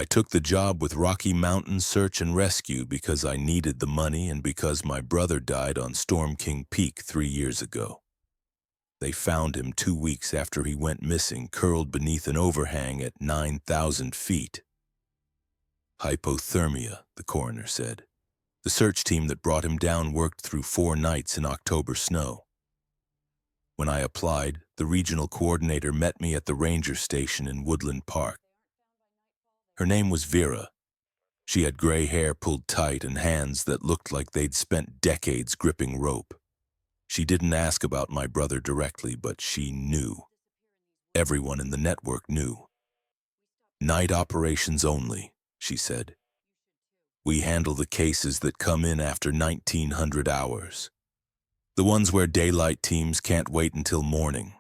I took the job with Rocky Mountain Search and Rescue because I needed the money and because my brother died on Storm King Peak 3 years ago. They found him 2 weeks after he went missing, curled beneath an overhang at 9,000 feet. Hypothermia, the coroner said. The search team that brought him down worked through 4 nights in October snow. When I applied, the regional coordinator met me at the ranger station in Woodland Park. Her name was Vera. She had gray hair pulled tight and hands that looked like they'd spent decades gripping rope. She didn't ask about my brother directly, but she knew. Everyone in the network knew. "Night operations only," she said. "We handle the cases that come in after 1900 hours. The ones where daylight teams can't wait until morning."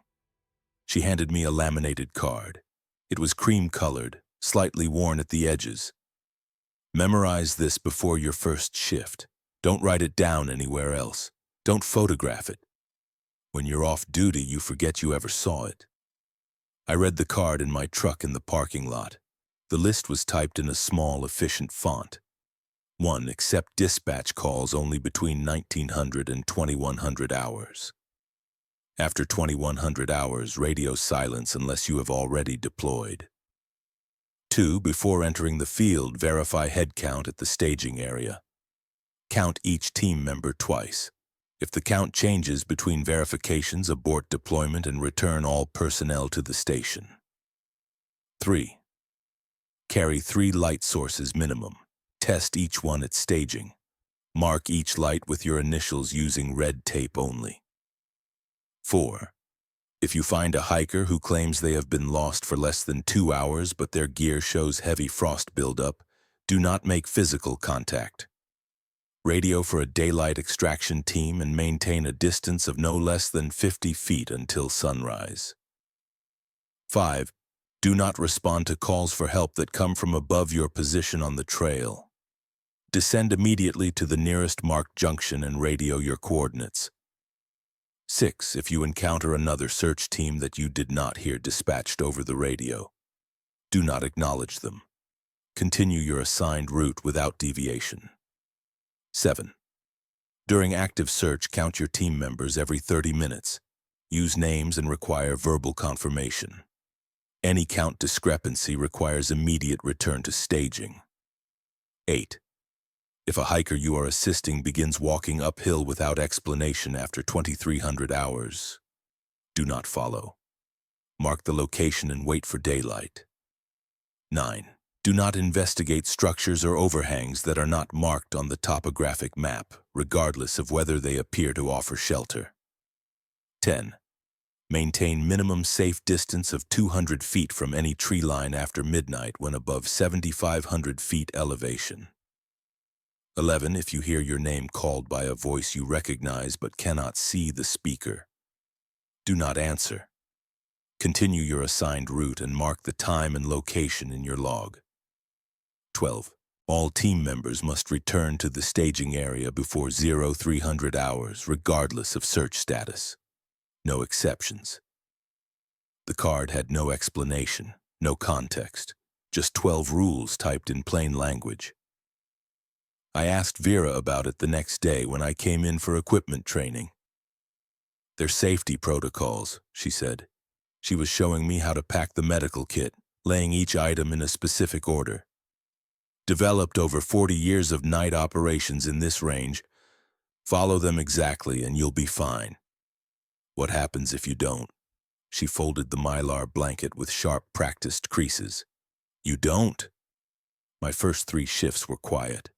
She handed me a laminated card. It was cream-colored, slightly worn at the edges. "Memorize this before your first shift. Don't write it down anywhere else. Don't photograph it. When you're off duty, you forget you ever saw it." I read the card in my truck in the parking lot. The list was typed in a small, efficient font. 1. Accept dispatch calls only between 1900 and 2100 hours. After 2100 hours, radio silence unless you have already deployed. 2. Before entering the field, verify head count at the staging area. Count each team member twice. If the count changes between verifications, abort deployment and return all personnel to the station. 3. Carry 3 light sources minimum. Test each one at staging. Mark each light with your initials using red tape only. 4. If you find a hiker who claims they have been lost for less than 2 hours but their gear shows heavy frost buildup, do not make physical contact. Radio for a daylight extraction team and maintain a distance of no less than 50 feet until sunrise. 5. Do not respond to calls for help that come from above your position on the trail. Descend immediately to the nearest marked junction and radio your coordinates. 6. If you encounter another search team that you did not hear dispatched over the radio, do not acknowledge them. Continue your assigned route without deviation. 7. During active search, count your team members every 30 minutes. Use names and require verbal confirmation. Any count discrepancy requires immediate return to staging. 8. If a hiker you are assisting begins walking uphill without explanation after 2300 hours, do not follow. Mark the location and wait for daylight. 9. Do not investigate structures or overhangs that are not marked on the topographic map, regardless of whether they appear to offer shelter. 10. Maintain minimum safe distance of 200 feet from any tree line after midnight when above 7,500 feet elevation. 11. If you hear your name called by a voice you recognize but cannot see the speaker, do not answer. Continue your assigned route and mark the time and location in your log. 12. All team members must return to the staging area before 0300 hours, regardless of search status. No exceptions. The card had no explanation, no context, just 12 rules typed in plain language. I asked Vera about it the next day when I came in for equipment training. "They're safety protocols," she said. She was showing me how to pack the medical kit, laying each item in a specific order. "Developed over 40 years of night operations in this range. Follow them exactly and you'll be fine. What happens if you don't?" She folded the mylar blanket with sharp, practiced creases. "You don't?" My first 3 shifts were quiet.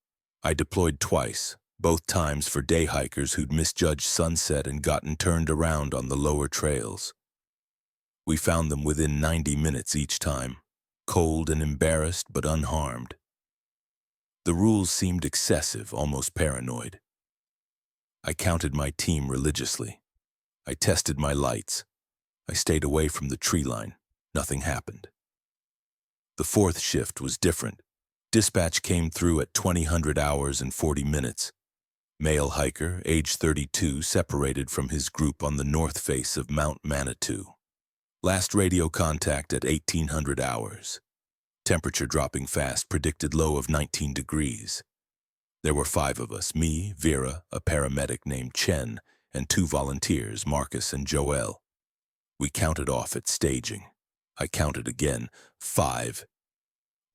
I deployed twice, both times for day hikers who'd misjudged sunset and gotten turned around on the lower trails. We found them within 90 minutes each time, cold and embarrassed but unharmed. The rules seemed excessive, almost paranoid. I counted my team religiously. I tested my lights. I stayed away from the tree line. Nothing happened. The 4th shift was different. Dispatch came through at 2000 hours and 40 minutes. Male hiker, age 32, separated from his group on the north face of Mount Manitou. Last radio contact at 1800 hours. Temperature dropping fast, predicted low of 19 degrees. There were 5 of us, me, Vera, a paramedic named Chen, and 2 volunteers, Marcus and Joel. We counted off at staging. I counted again, 5.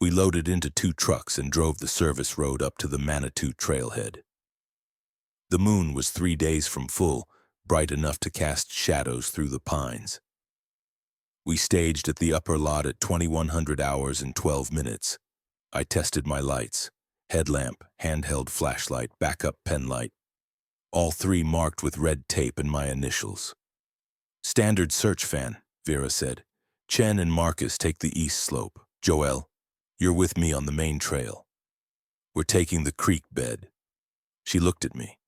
We loaded into 2 trucks and drove the service road up to the Manitou trailhead. The moon was 3 days from full, bright enough to cast shadows through the pines. We staged at the upper lot at 2100 hours and 12 minutes. I tested my lights, headlamp, handheld flashlight, backup pen light. All 3 marked with red tape and my initials. Standard search fan, Vera said. Chen and Marcus take the east slope. Joel, you're with me on the main trail. We're taking the creek bed. She looked at me.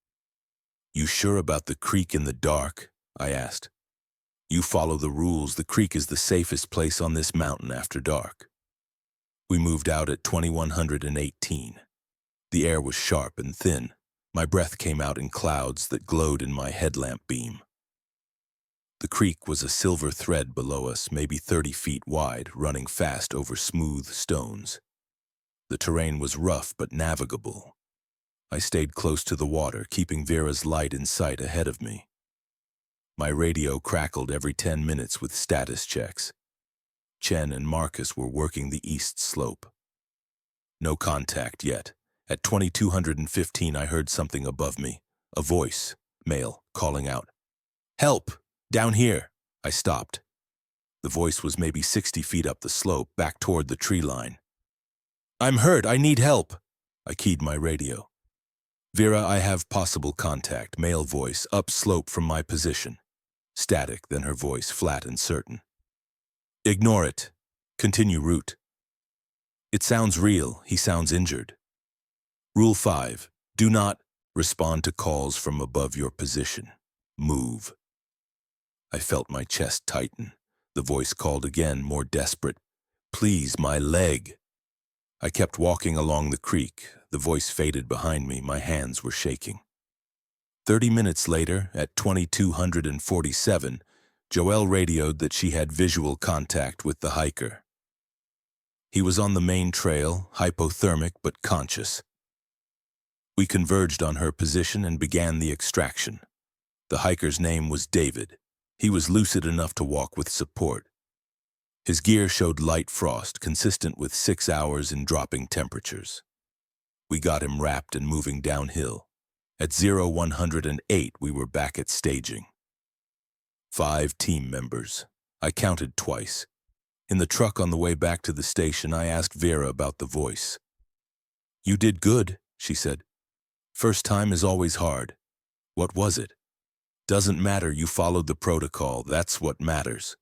You sure about the creek in the dark? I asked. You follow the rules. The creek is the safest place on this mountain after dark. We moved out at 2118. The air was sharp and thin. My breath came out in clouds that glowed in my headlamp beam. The creek was a silver thread below us, maybe 30 feet wide, running fast over smooth stones. The terrain was rough but navigable. I stayed close to the water, keeping Vera's light in sight ahead of me. My radio crackled every 10 minutes with status checks. Chen and Marcus were working the east slope. No contact yet. At 2215, I heard something above me. A voice, male, calling out. Help! Down here! I stopped. The voice was maybe 60 feet up the slope, back toward the tree line. I'm hurt! I need help! I keyed my radio. Vera, I have possible contact, male voice, up slope from my position. Static, then her voice, flat and certain. Ignore it. Continue route. It sounds real. He sounds injured. Rule 5. Do not respond to calls from above your position. Move. I felt my chest tighten. The voice called again, more desperate. Please, my leg. I kept walking along the creek. The voice faded behind me. My hands were shaking. 30 minutes later, at 2247, Joelle radioed that she had visual contact with the hiker. He was on the main trail, hypothermic but conscious. We converged on her position and began the extraction. The hiker's name was David. He was lucid enough to walk with support. His gear showed light frost, consistent with 6 hours in dropping temperatures. We got him wrapped and moving downhill. At 0108, we were back at staging. 5 team members. I counted twice. In the truck on the way back to the station, I asked Vera about the voice. You did good, she said. First time is always hard. What was it? Doesn't matter, you followed the protocol, that's what matters.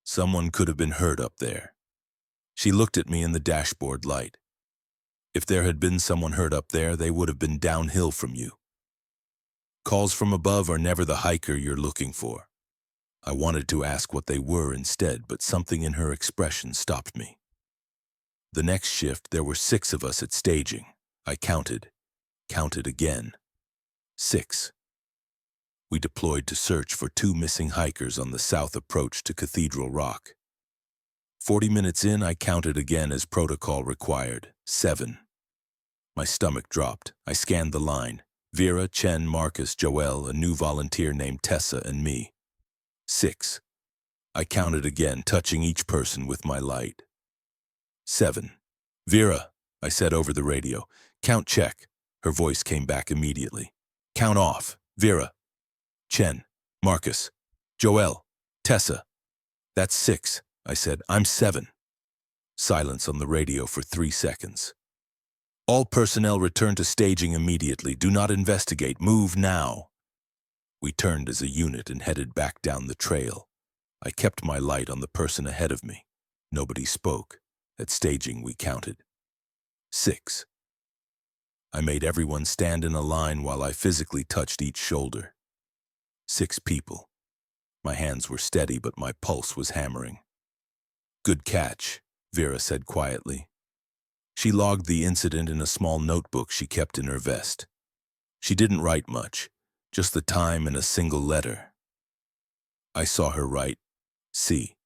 Someone could have been hurt up there. She looked at me in the dashboard light. If there had been someone hurt up there, they would have been downhill from you. Calls from above are never the hiker you're looking for. I wanted to ask what they were instead, but something in her expression stopped me. The next shift, there were 6 of us at staging. I counted again. 6. We deployed to search for 2 missing hikers on the south approach to Cathedral Rock. 40 minutes in, I counted again as protocol required. 7. My stomach dropped. I scanned the line. Vera, Chen, Marcus, Joel, a new volunteer named Tessa, and me. 6. I counted again, touching each person with my light. 7. Vera, I said over the radio. Count check. Her voice came back immediately. Count off. Vera. Chen, Marcus, Joel, Tessa. That's 6, I said. I'm 7. Silence on the radio for 3 seconds. All personnel return to staging immediately. Do not investigate. Move now. We turned as a unit and headed back down the trail. I kept my light on the person ahead of me. Nobody spoke. At staging, we counted. 6. I made everyone stand in a line while I physically touched each shoulder. 6 people. My hands were steady, but my pulse was hammering. Good catch, Vera said quietly. She logged the incident in a small notebook she kept in her vest. She didn't write much, just the time and a single letter. I saw her write, C.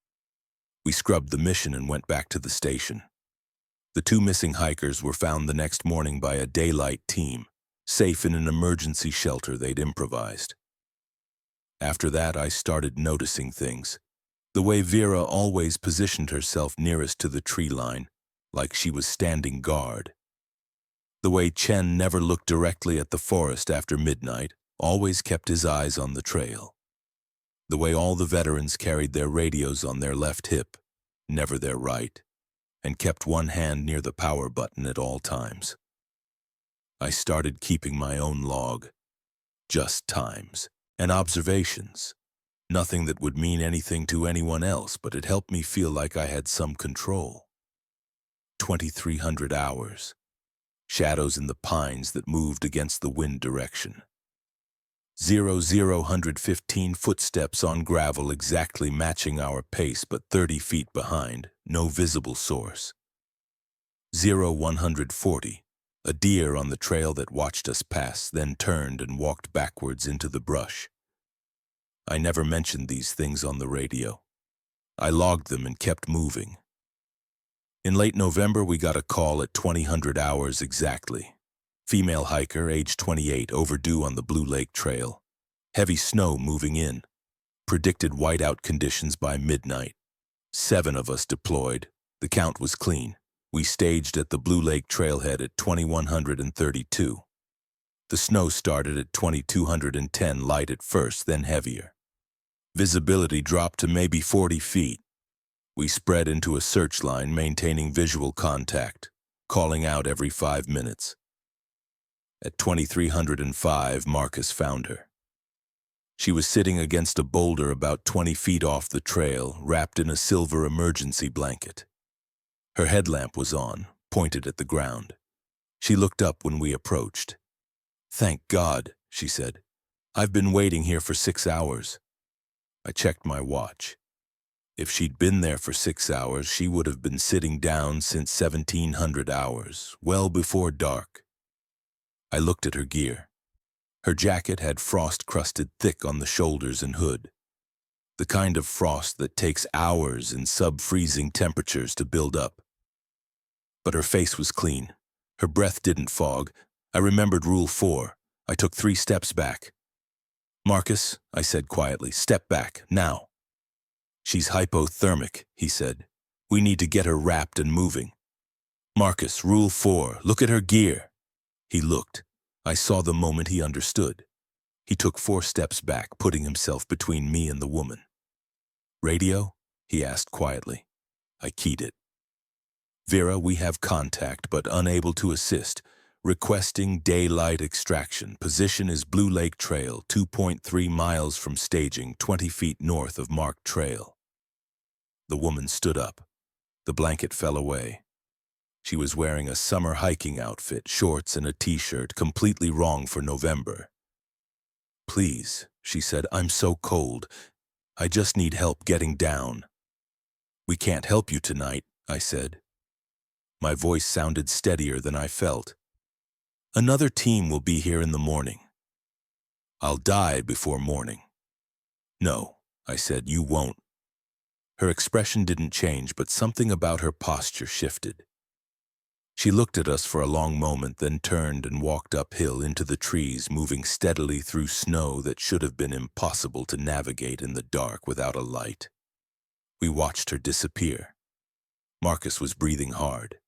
We scrubbed the mission and went back to the station. The two missing hikers were found the next morning by a daylight team, safe in an emergency shelter they'd improvised. After that, I started noticing things. The way Vera always positioned herself nearest to the tree line, like she was standing guard. The way Chen never looked directly at the forest after midnight, always kept his eyes on the trail. The way all the veterans carried their radios on their left hip, never their right, and kept one hand near the power button at all times. I started keeping my own log, just times and observations. Nothing that would mean anything to anyone else, but it helped me feel like I had some control. 2,300 hours. Shadows in the pines that moved against the wind direction. 115 footsteps on gravel exactly matching our pace but 30 feet behind, no visible source. 140. A deer on the trail that watched us pass, then turned and walked backwards into the brush. I never mentioned these things on the radio. I logged them and kept moving. In late November, we got a call at 2,000 hours exactly. Female hiker, age 28, overdue on the Blue Lake Trail. Heavy snow moving in. Predicted whiteout conditions by midnight. 7 of us deployed. The count was clean. We staged at the Blue Lake Trailhead at 2,132. The snow started at 2,210, light at first, then heavier. Visibility dropped to maybe 40 feet. We spread into a search line, maintaining visual contact, calling out every 5 minutes. At 2,305, Marcus found her. She was sitting against a boulder about 20 feet off the trail, wrapped in a silver emergency blanket. Her headlamp was on, pointed at the ground. She looked up when we approached. "Thank God," she said. "I've been waiting here for 6 hours." I checked my watch. If she'd been there for 6 hours, she would have been sitting down since 1,700 hours, well before dark. I looked at her gear. Her jacket had frost crusted thick on the shoulders and hood. The kind of frost that takes hours in sub-freezing temperatures to build up. But her face was clean. Her breath didn't fog. I remembered Rule 4. I took 3 steps back. "Marcus," I said quietly, "step back, now." "She's hypothermic," he said. "We need to get her wrapped and moving." "Marcus, Rule 4, look at her gear." He looked. I saw the moment he understood. He took 4 steps back, putting himself between me and the woman. "Radio?" he asked quietly. I keyed it. "Vera, we have contact, but unable to assist. Requesting daylight extraction. Position is Blue Lake Trail, 2.3 miles from staging, 20 feet north of marked trail." The woman stood up. The blanket fell away. She was wearing a summer hiking outfit, shorts and a t-shirt, completely wrong for November. "Please," she said, "I'm so cold. I just need help getting down." "We can't help you tonight," I said. My voice sounded steadier than I felt. "Another team will be here in the morning." "I'll die before morning." "No," I said, "you won't." Her expression didn't change, but something about her posture shifted. She looked at us for a long moment, then turned and walked uphill into the trees, moving steadily through snow that should have been impossible to navigate in the dark without a light. We watched her disappear. Marcus was breathing hard.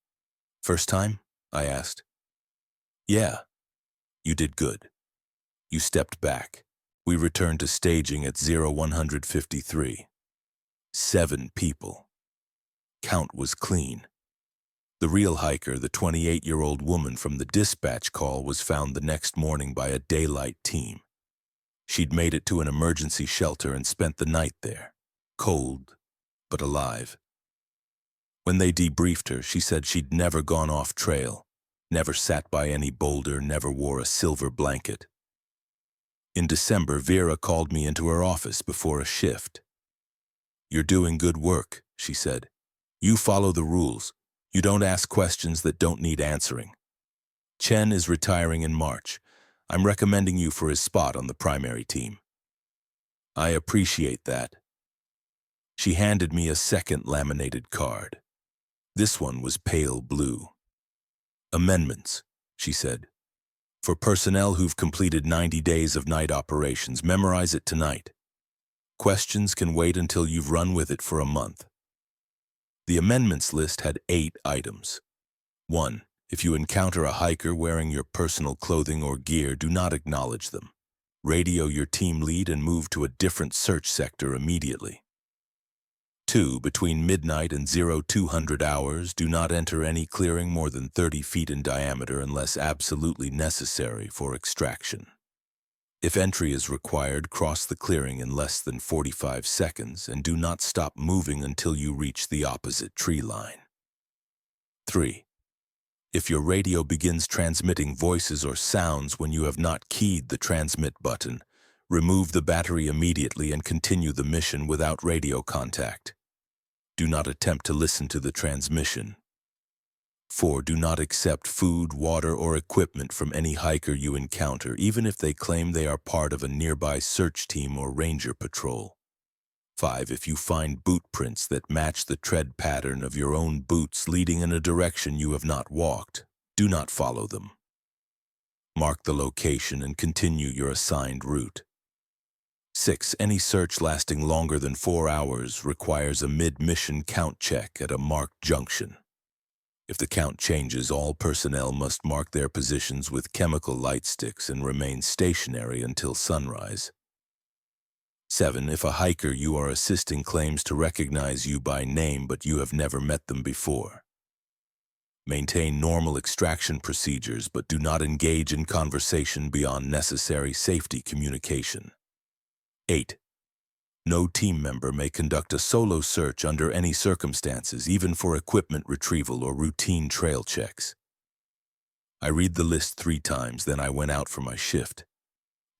"First time?" I asked. "Yeah." "You did good." You stepped back. We returned to staging at 153. 7 people. Count was clean. The real hiker, the 28-year-old woman from the dispatch call, was found the next morning by a daylight team. She'd made it to an emergency shelter and spent the night there, cold but alive. When they debriefed her, she said she'd never gone off trail, never sat by any boulder, never wore a silver blanket. In December, Vera called me into her office before a shift. "You're doing good work," she said. "You follow the rules. You don't ask questions that don't need answering. Chen is retiring in March. I'm recommending you for his spot on the primary team." "I appreciate that." She handed me a second laminated card. This one was pale blue. Amendments, she said. For personnel who've completed 90 days of night operations, memorize it tonight. Questions can wait until you've run with it for a month. The amendments list had 8 items. 1. If you encounter a hiker wearing your personal clothing or gear, do not acknowledge them. Radio your team lead and move to a different search sector immediately. 2. Between midnight and 0200 hours, do not enter any clearing more than 30 feet in diameter unless absolutely necessary for extraction. If entry is required, cross the clearing in less than 45 seconds and do not stop moving until you reach the opposite tree line. 3. If your radio begins transmitting voices or sounds when you have not keyed the transmit button, remove the battery immediately and continue the mission without radio contact. Do not attempt to listen to the transmission. 4. Do not accept food, water, or equipment from any hiker you encounter, even if they claim they are part of a nearby search team or ranger patrol. 5. If you find boot prints that match the tread pattern of your own boots leading in a direction you have not walked, do not follow them. Mark the location and continue your assigned route. 6. Any search lasting longer than 4 hours requires a mid-mission count check at a marked junction. If the count changes, all personnel must mark their positions with chemical light sticks and remain stationary until sunrise. 7. If a hiker you are assisting claims to recognize you by name but you have never met them before, maintain normal extraction procedures but do not engage in conversation beyond necessary safety communication. 8. No team member may conduct a solo search under any circumstances, even for equipment retrieval or routine trail checks. I read the list 3 times, then I went out for my shift.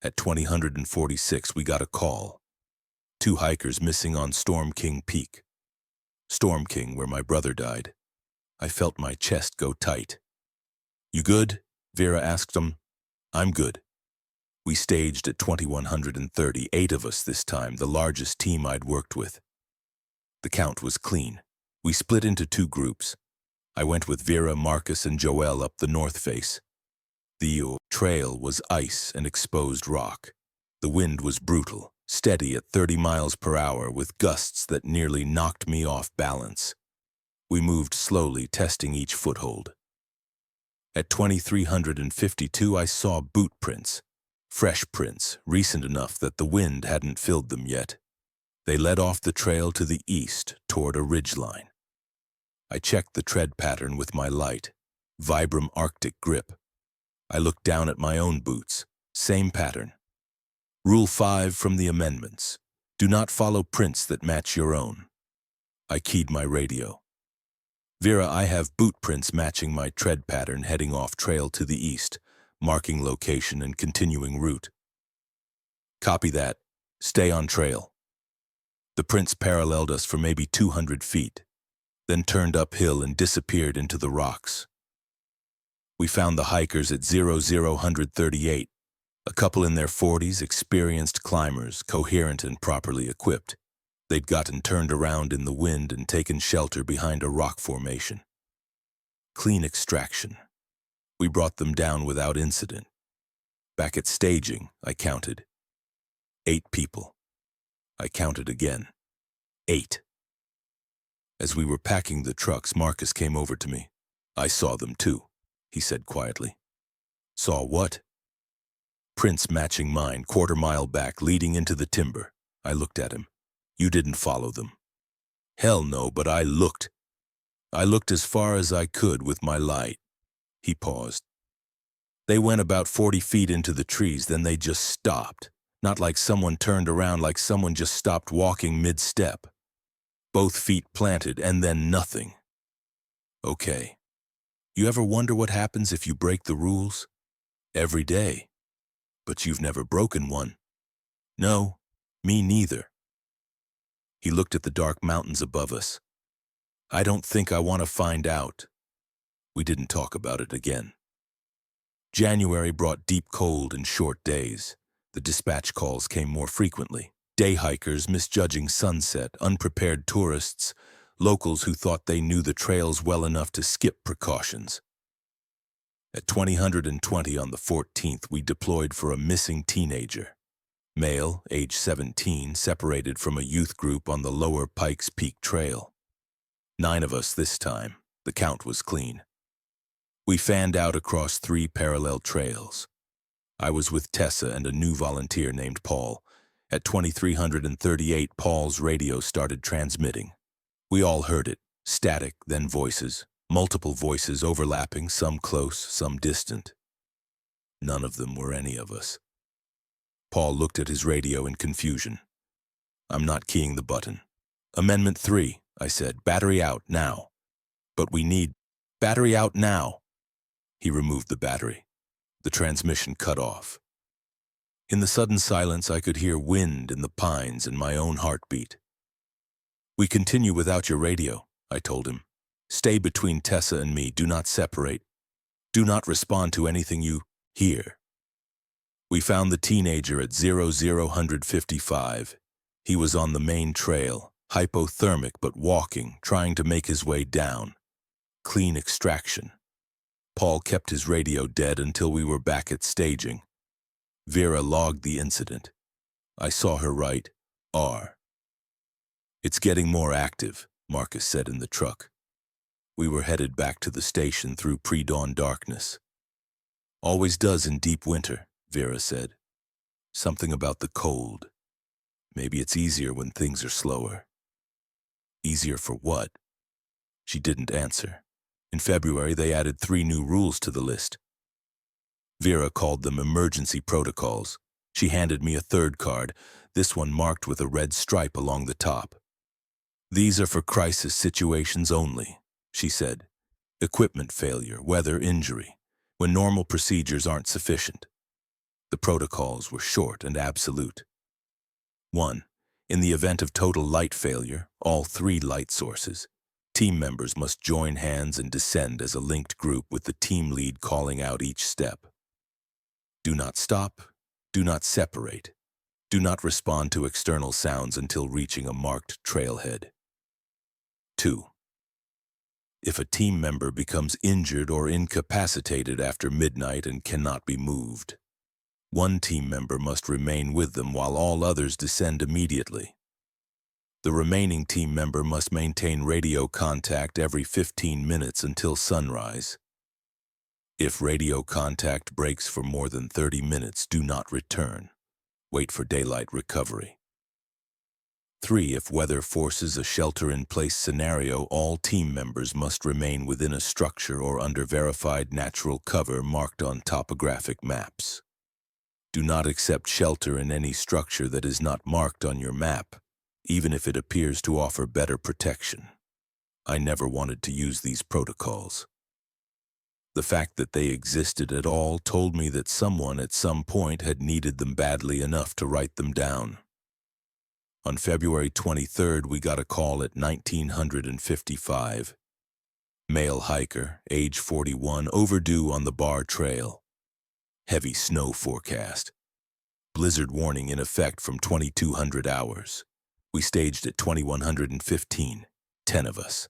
At 2046, we got a call. 2 hikers missing on Storm King Peak. Storm King, where my brother died. I felt my chest go tight. "You good?" Vera asked him. "I'm good." We staged at 2130, 8 of us this time, the largest team I'd worked with. The count was clean. We split into 2 groups. I went with Vera, Marcus, and Joel up the north face. The trail was ice and exposed rock. The wind was brutal, steady at 30 miles per hour with gusts that nearly knocked me off balance. We moved slowly, testing each foothold. At 2352, I saw boot prints. Fresh prints, recent enough that the wind hadn't filled them yet. They led off the trail to the east, toward a ridgeline. I checked the tread pattern with my light. Vibram Arctic grip. I looked down at my own boots. Same pattern. Rule 5 from the amendments. Do not follow prints that match your own. I keyed my radio. "Vera, I have boot prints matching my tread pattern heading off trail to the east. Marking location and continuing route." "Copy that. Stay on trail." The prints paralleled us for maybe 200 feet, then turned uphill and disappeared into the rocks. We found the hikers at 0038, a couple in their 40s, experienced climbers, coherent and properly equipped. They'd gotten turned around in the wind and taken shelter behind a rock formation. Clean extraction. We brought them down without incident. Back at staging, I counted. 8 people. I counted again. 8. As we were packing the trucks, Marcus came over to me. "I saw them too," he said quietly. "Saw what?" "Prints matching mine, 1/4 mile back, leading into the timber." I looked at him. "You didn't follow them." "Hell no, but I looked. I looked as far as I could with my light." He paused. "They went about 40 feet into the trees, then they just stopped. Not like someone turned around, like someone just stopped walking mid-step. Both feet planted, and then nothing." "Okay. You ever wonder what happens if you break the rules?" "Every day." "But you've never broken one." "No, me neither." He looked at the dark mountains above us. "I don't think I want to find out." We didn't talk about it again. January brought deep cold and short days. The dispatch calls came more frequently. Day hikers misjudging sunset, unprepared tourists, locals who thought they knew the trails well enough to skip precautions. At 2020 on the 14th, we deployed for a missing teenager. Male, age 17, separated from a youth group on the lower Pikes Peak Trail. 9 of us this time. The count was clean. We fanned out across 3 parallel trails. I was with Tessa and a new volunteer named Paul. At 2338, Paul's radio started transmitting. We all heard it, static, then voices, multiple voices overlapping, some close, some distant. None of them were any of us. Paul looked at his radio in confusion. I'm not keying the button. Amendment 3, I said, battery out now. But we need battery out now. He removed the battery. The transmission cut off. In the sudden silence, I could hear wind in the pines and my own heartbeat. We continue without your radio, I told him. Stay between Tessa and me. Do not separate. Do not respond to anything you hear. We found the teenager at 0055. He was on the main trail, hypothermic but walking, trying to make his way down. Clean extraction. Paul kept his radio dead until we were back at staging. Vera logged the incident. I saw her write, R. It's getting more active, Marcus said in the truck. We were headed back to the station through pre-dawn darkness. Always does in deep winter, Vera said. Something about the cold. Maybe it's easier when things are slower. Easier for what? She didn't answer. In February, they added 3 new rules to the list. Vera called them emergency protocols. She handed me a 3rd card, this one marked with a red stripe along the top. These are for crisis situations only, she said. Equipment failure, weather, injury, when normal procedures aren't sufficient. The protocols were short and absolute. 1. In the event of total light failure, all 3 light sources, team members must join hands and descend as a linked group with the team lead calling out each step. Do not stop. Do not separate. Do not respond to external sounds until reaching a marked trailhead. 2. If a team member becomes injured or incapacitated after midnight and cannot be moved, one team member must remain with them while all others descend immediately. The remaining team member must maintain radio contact every 15 minutes until sunrise. If radio contact breaks for more than 30 minutes, do not return. Wait for daylight recovery. 3. If weather forces a shelter-in-place scenario, all team members must remain within a structure or under verified natural cover marked on topographic maps. Do not accept shelter in any structure that is not marked on your map, even if it appears to offer better protection. I never wanted to use these protocols. The fact that they existed at all told me that someone at some point had needed them badly enough to write them down. On February 23rd, we got a call at 1955. Male hiker, age 41, overdue on the Bar Trail. Heavy snow forecast. Blizzard warning in effect from 2200 hours. We staged at 2115, 10 of us.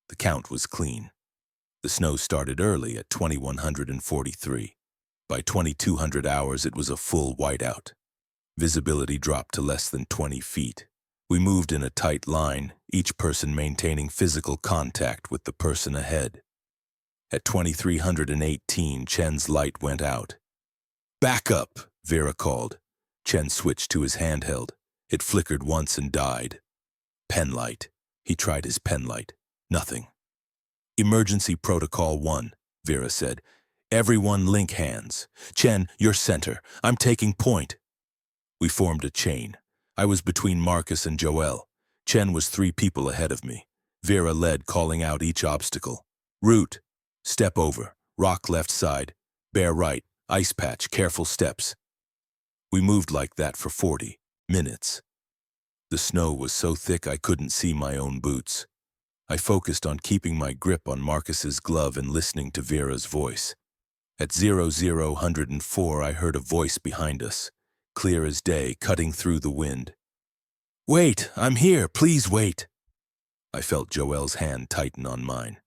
The count was clean. The snow started early at 2143. By 2200 hours, it was a full whiteout. Visibility dropped to less than 20 feet. We moved in a tight line, each person maintaining physical contact with the person ahead. At 2318, Chen's light went out. Back up, Vera called. Chen switched to his handheld. It flickered once and died. Pen light. He tried his pen light. Nothing. Emergency Protocol 1, Vera said. Everyone link hands. Chen, you're center. I'm taking point. We formed a chain. I was between Marcus and Joel. Chen was 3 people ahead of me. Vera led, calling out each obstacle. Route. Step over. Rock left side. Bear right. Ice patch. Careful steps. We moved like that for 40 minutes. The snow was so thick I couldn't see my own boots. I focused on keeping my grip on Marcus's glove and listening to Vera's voice. At 0004, I heard a voice behind us, clear as day, cutting through the wind. Wait, I'm here, please wait. I felt Joelle's hand tighten on mine.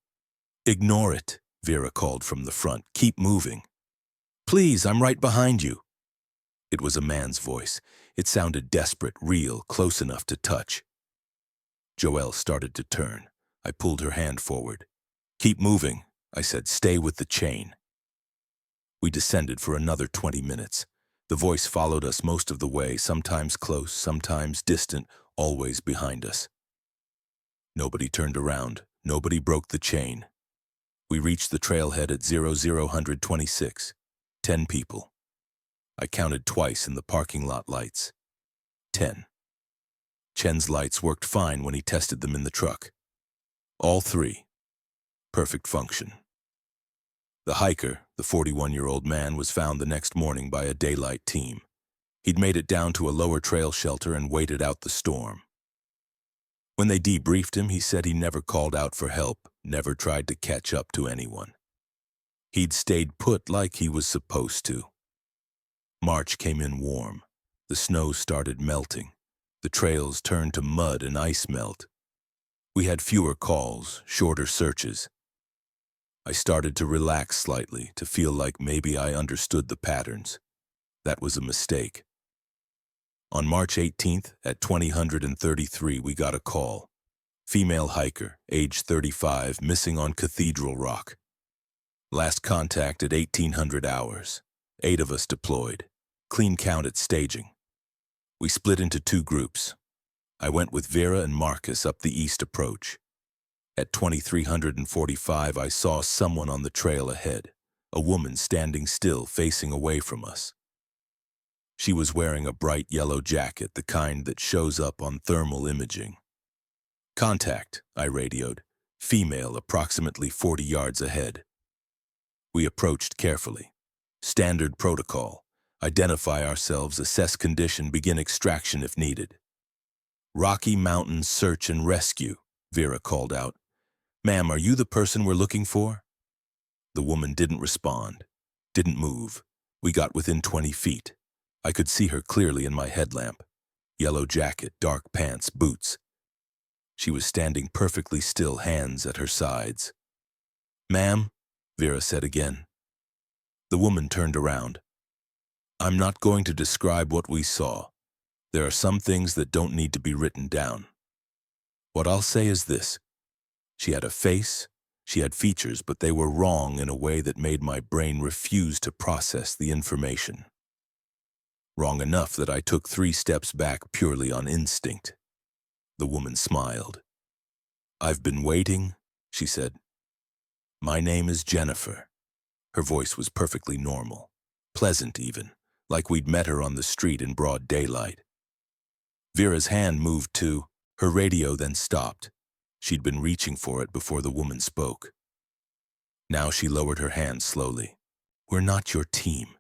Ignore it, Vera called from the front. Keep moving. Please, I'm right behind you. It was a man's voice. It sounded desperate, real, close enough to touch. Joelle started to turn. I pulled her hand forward. Keep moving, I said. Stay with the chain. We descended for another 20 minutes. The voice followed us most of the way, sometimes close, sometimes distant, always behind us. Nobody turned around. Nobody broke the chain. We reached the trailhead at 0026. 10 people. I counted twice in the parking lot lights. 10. Chen's lights worked fine when he tested them in the truck. All three. Perfect function. The hiker, the 41-year-old man, was found the next morning by a daylight team. He'd made it down to a lower trail shelter and waited out the storm. When they debriefed him, he said he never called out for help, never tried to catch up to anyone. He'd stayed put like he was supposed to. March came in warm. The snow started melting. The trails turned to mud and ice melt. We had fewer calls, shorter searches. I started to relax slightly, to feel like maybe I understood the patterns. That was a mistake. On March 18th, at 2033, we got a call. Female hiker, age 35, missing on Cathedral Rock. Last contact at 1800 hours. 8 of us deployed. Clean count at staging. We split into 2 groups. I went with Vera and Marcus up the east approach. At 2345, I saw someone on the trail ahead, a woman standing still, facing away from us. She was wearing a bright yellow jacket, the kind that shows up on thermal imaging. Contact, I radioed. Female, approximately 40 yards ahead. We approached carefully. Standard protocol. Identify ourselves, assess condition, begin extraction if needed. Rocky Mountain Search and Rescue, Vera called out. Ma'am, are you the person we're looking for? The woman didn't respond, didn't move. We got within 20 feet. I could see her clearly in my headlamp. Yellow jacket, dark pants, boots. She was standing perfectly still, hands at her sides. Ma'am, Vera said again. The woman turned around. I'm not going to describe what we saw. There are some things that don't need to be written down. What I'll say is this. She had a face, she had features, but they were wrong in a way that made my brain refuse to process the information. Wrong enough that I took 3 steps back purely on instinct. The woman smiled. I've been waiting, she said. My name is Jennifer. Her voice was perfectly normal, pleasant even, like we'd met her on the street in broad daylight. Vera's hand moved to her radio, then stopped. She'd been reaching for it before the woman spoke. Now she lowered her hand slowly. We're not your team,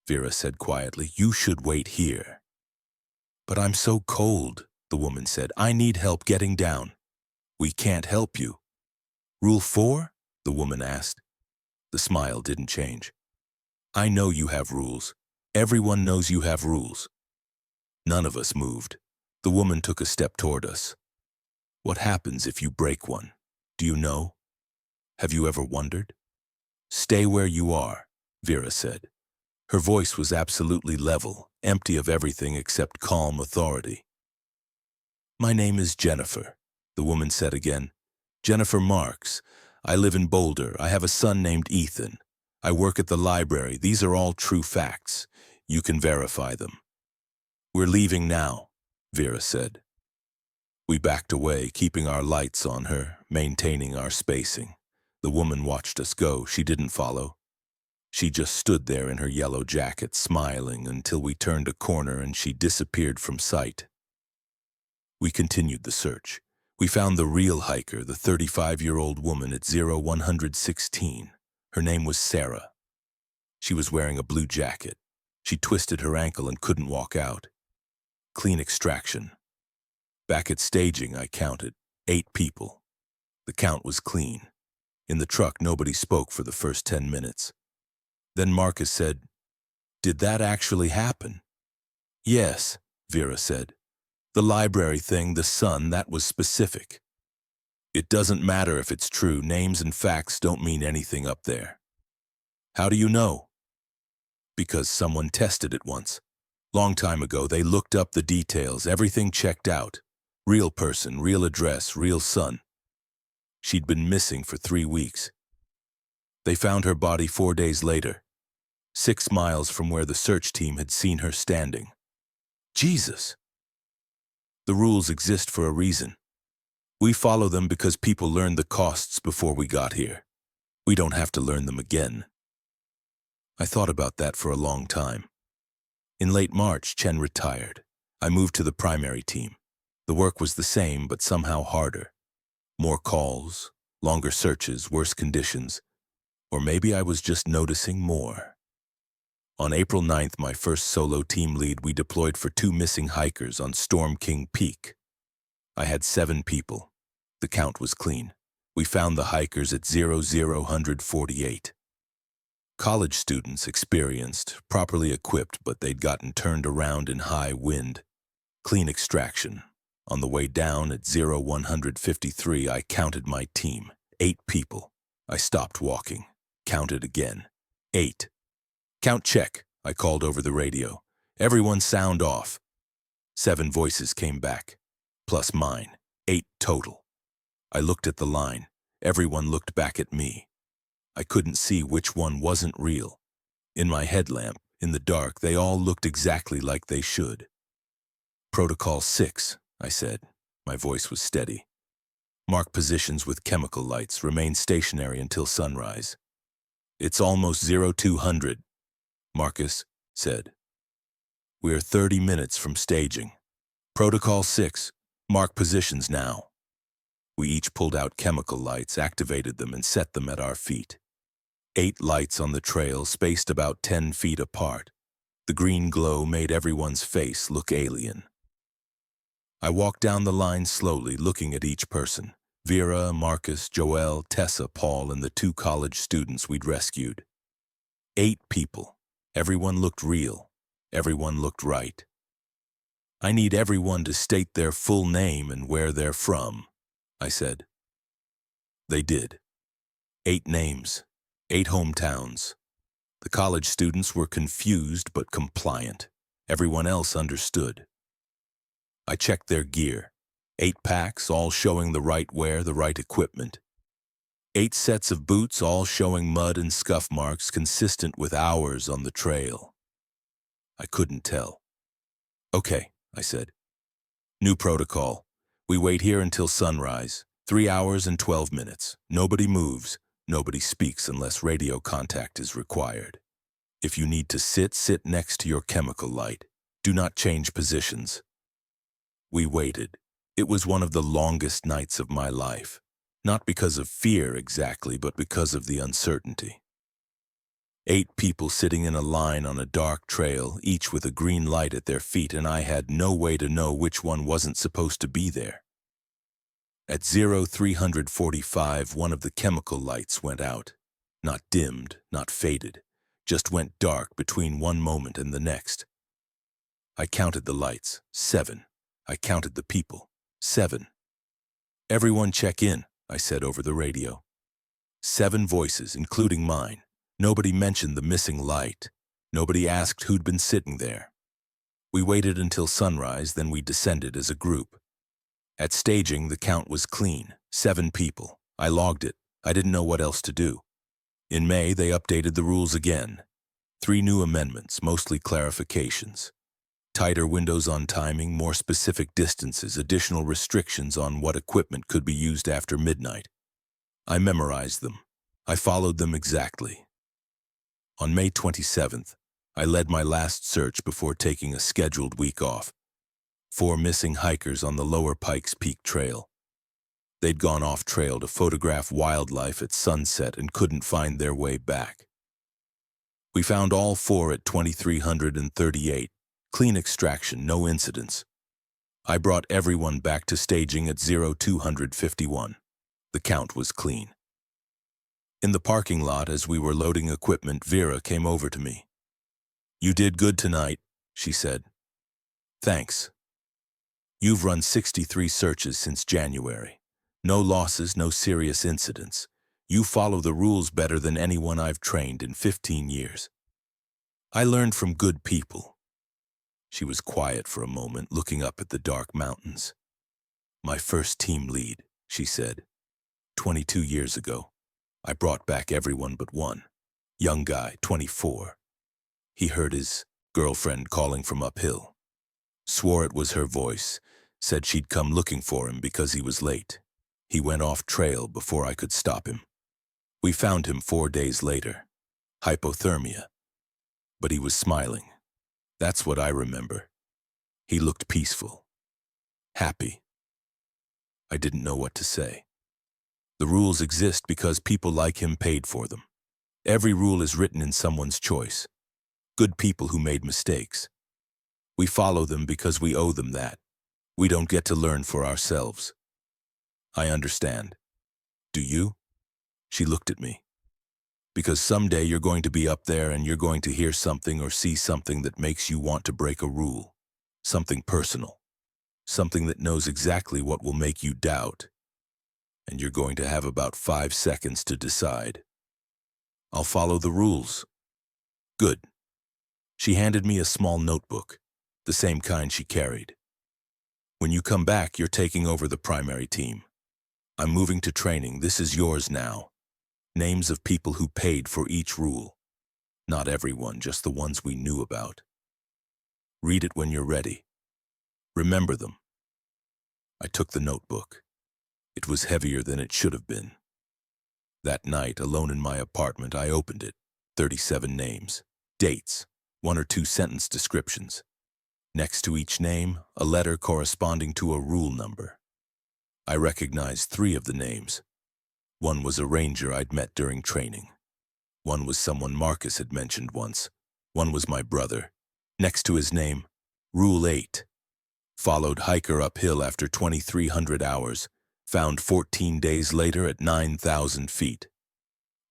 Vera said quietly. You should wait here. But I'm so cold, the woman said. I need help getting down. We can't help you. Rule 4? The woman asked. The smile didn't change. I know you have rules. Everyone knows you have rules. None of us moved. The woman took a step toward us. What happens if you break one? Do you know? Have you ever wondered? Stay where you are, Vera said. Her voice was absolutely level, empty of everything except calm authority. My name is Jennifer, the woman said again. Jennifer Marks. I live in Boulder. I have a son named Ethan. I work at the library. These are all true facts. You can verify them. We're leaving now, Vera said. We backed away, keeping our lights on her, maintaining our spacing. The woman watched us go. She didn't follow. She just stood there in her yellow jacket, smiling until we turned a corner and she disappeared from sight. We continued the search. We found the real hiker, the 35-year-old woman at 0116. Her name was Sarah. She was wearing a blue jacket. She twisted her ankle and couldn't walk out. Clean extraction. Back at staging, I counted 8 people. The count was clean. In the truck, nobody spoke for the first 10 minutes. Then Marcus said, Did that actually happen? Yes, Vera said. The library thing, the sun, that was specific. It doesn't matter if it's true. Names and facts don't mean anything up there. How do you know? Because someone tested it once. Long time ago, they looked up the details. Everything checked out. Real person, real address, real son. She'd been missing for 3 weeks. They found her body 4 days later, 6 miles from where the search team had seen her standing. Jesus! The rules exist for a reason. We follow them because people learned the costs before we got here. We don't have to learn them again. I thought about that for a long time. In late March, Chen retired. I moved to the primary team. The work was the same, but somehow harder. More calls, longer searches, worse conditions. Or maybe I was just noticing more. On April 9th, my first solo team lead, we deployed for 2 missing hikers on Storm King Peak. I had 7 people. The count was clean. We found the hikers at 0048. College students, experienced, properly equipped, but they'd gotten turned around in high wind. Clean extraction. On the way down at 0153, I counted my team. 8 people. I stopped walking. Counted again. 8. Count check, I called over the radio. Everyone sound off. 7 voices came back. Plus mine. 8 total. I looked at the line. Everyone looked back at me. I couldn't see which one wasn't real. In my headlamp, in the dark, they all looked exactly like they should. Protocol 6, I said. My voice was steady. Mark positions with chemical lights. Remain stationary until sunrise. It's almost 0200, Marcus said. We're 30 minutes from staging. Protocol 6, mark positions now. We each pulled out chemical lights, activated them, and set them at our feet. 8 lights on the trail, spaced about 10 feet apart. The green glow made everyone's face look alien. I walked down the line slowly, looking at each person. Vera, Marcus, Joel, Tessa, Paul, and the 2 college students we'd rescued. 8 people. Everyone looked real. Everyone looked right. I need everyone to state their full name and where they're from, I said. They did. 8 names, 8 hometowns. The college students were confused but compliant. Everyone else understood. I checked their gear. 8 packs, all showing the right wear, the right equipment. 8 sets of boots, all showing mud and scuff marks consistent with hours on the trail. I couldn't tell. Okay, I said. New protocol. We wait here until sunrise. 3 hours and 12 minutes. Nobody moves. Nobody speaks unless radio contact is required. If you need to sit next to your chemical light. Do not change positions. We waited. It was one of the longest nights of my life. Not because of fear exactly, but because of the uncertainty. 8 people sitting in a line on a dark trail, each with a green light at their feet, and I had no way to know which one wasn't supposed to be there. At 0345, one of the chemical lights went out. Not dimmed, not faded, just went dark between one moment and the next. I counted the lights. 7. I counted the people. 7. Everyone check in, I said over the radio. 7 voices, including mine. Nobody mentioned the missing light. Nobody asked who'd been sitting there. We waited until sunrise, then we descended as a group. At staging, the count was clean. 7 people. I logged it. I didn't know what else to do. In May, they updated the rules again. 3 new amendments, mostly clarifications. Tighter windows on timing, more specific distances, additional restrictions on what equipment could be used after midnight. I memorized them. I followed them exactly. On May 27th, I led my last search before taking a scheduled week off. 4 missing hikers on the Lower Pikes Peak Trail. They'd gone off trail to photograph wildlife at sunset and couldn't find their way back. We found all 4 at 2338. Clean extraction, no incidents. I brought everyone back to staging at 0251. The count was clean. In the parking lot, as we were loading equipment, Vera came over to me. "You did good tonight," she said. "Thanks. You've run 63 searches since January. No losses, no serious incidents. You follow the rules better than anyone I've trained in 15 years. I learned from good people. She was quiet for a moment, looking up at the dark mountains. My first team lead, she said. 22 years ago, I brought back everyone but one. Young guy, 24. He heard his girlfriend calling from uphill. Swore it was her voice. Said she'd come looking for him because he was late. He went off trail before I could stop him. We found him 4 days later. Hypothermia. But he was smiling. That's what I remember. He looked peaceful. Happy. I didn't know what to say. The rules exist because people like him paid for them. Every rule is written in someone's choice. Good people who made mistakes. We follow them because we owe them that. We don't get to learn for ourselves. I understand. Do you? She looked at me. Because someday you're going to be up there and you're going to hear something or see something that makes you want to break a rule. Something personal. Something that knows exactly what will make you doubt. And you're going to have about 5 seconds to decide. I'll follow the rules. Good. She handed me a small notebook, the same kind she carried. When you come back, you're taking over the primary team. I'm moving to training. This is yours now. Names of people who paid for each rule. Not everyone, just the ones we knew about. Read it when you're ready. Remember them. I took the notebook. It was heavier than it should have been. That night, alone in my apartment, I opened it. 37 names, dates, 1 or 2 sentence descriptions. Next to each name, a letter corresponding to a rule number. I recognized 3 of the names. One was a ranger I'd met during training. One was someone Marcus had mentioned once. One was my brother. Next to his name, Rule 8. Followed hiker uphill after 2,300 hours. Found 14 days later at 9,000 feet.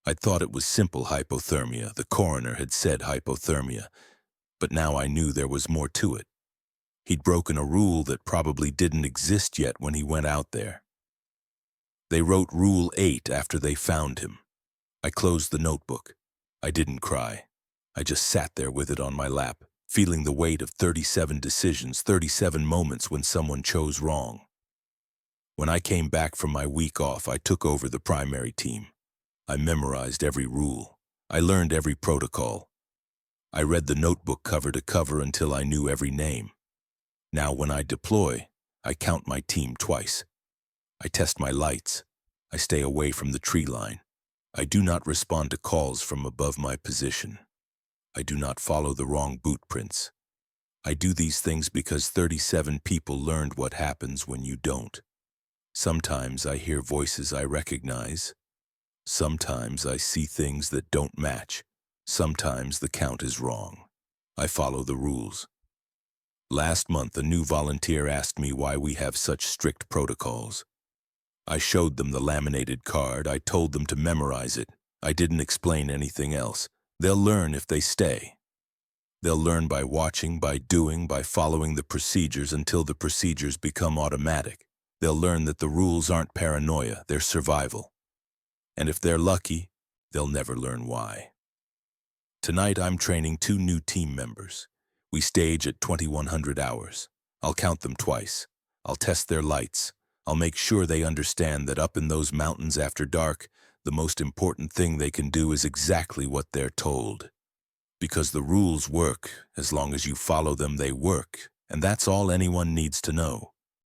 I'd thought it was simple hypothermia. The coroner had said hypothermia. But now I knew there was more to it. He'd broken a rule that probably didn't exist yet when he went out there. They wrote Rule 8 after they found him. I closed the notebook. I didn't cry. I just sat there with it on my lap, feeling the weight of 37 decisions, 37 moments when someone chose wrong. When I came back from my week off, I took over the primary team. I memorized every rule. I learned every protocol. I read the notebook cover to cover until I knew every name. Now when I deploy, I count my team twice. I test my lights. I stay away from the tree line. I do not respond to calls from above my position. I do not follow the wrong boot prints. I do these things because 37 people learned what happens when you don't. Sometimes I hear voices I recognize. Sometimes I see things that don't match. Sometimes the count is wrong. I follow the rules. Last month, a new volunteer asked me why we have such strict protocols. I showed them the laminated card. I told them to memorize it. I didn't explain anything else. They'll learn if they stay. They'll learn by watching, by doing, by following the procedures until the procedures become automatic. They'll learn that the rules aren't paranoia, they're survival. And if they're lucky, they'll never learn why. Tonight I'm training 2 new team members. We stage at 2,100 hours. I'll count them twice. I'll test their lights. I'll make sure they understand that up in those mountains after dark, the most important thing they can do is exactly what they're told. Because the rules work. As long as you follow them, they work. And that's all anyone needs to know.